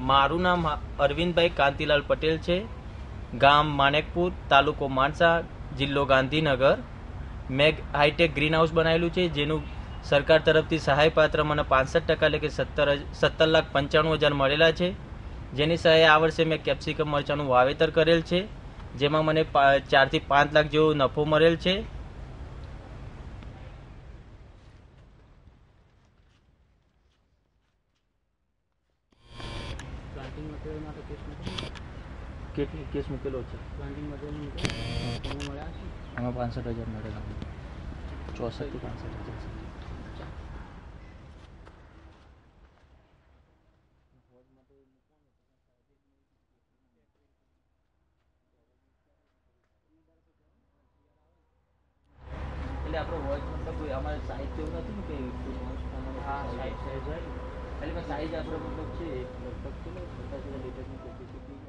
મારું નામ અરવિંદભાઈ કાંતિલાલ પટેલ છે. ગામ માણેકપુર, તાલુકો માણસા, જિલ્લો ગાંધીનગર. મેં હાઈટેક ગ્રીન હાઉસ બનાવેલું છે, જેનું સરકાર તરફથી સહાય પાત્ર મને 65% એટલે કે 17,95,000 મળેલા છે. જેની સહાય આ વર્ષે મેં કેપ્સિકમ મરચાંનું વાવેતર કરેલ છે, જેમાં મને 4 થી 5 લાખ જેવો નફો મળેલ છે. કેટલી કેસ મૂકેલો છે? આમાં 65,000 મળેલા, 64 થી 65,000. એટલે આપણો વોઇસ મતલબ કોઈ અમારે સાઈઝ જેવું નથી ને કે એટલે સાઈઝ આપણો મતલબ છે લગભગ છે ને 50,000 લીટરની કેપેસિટી.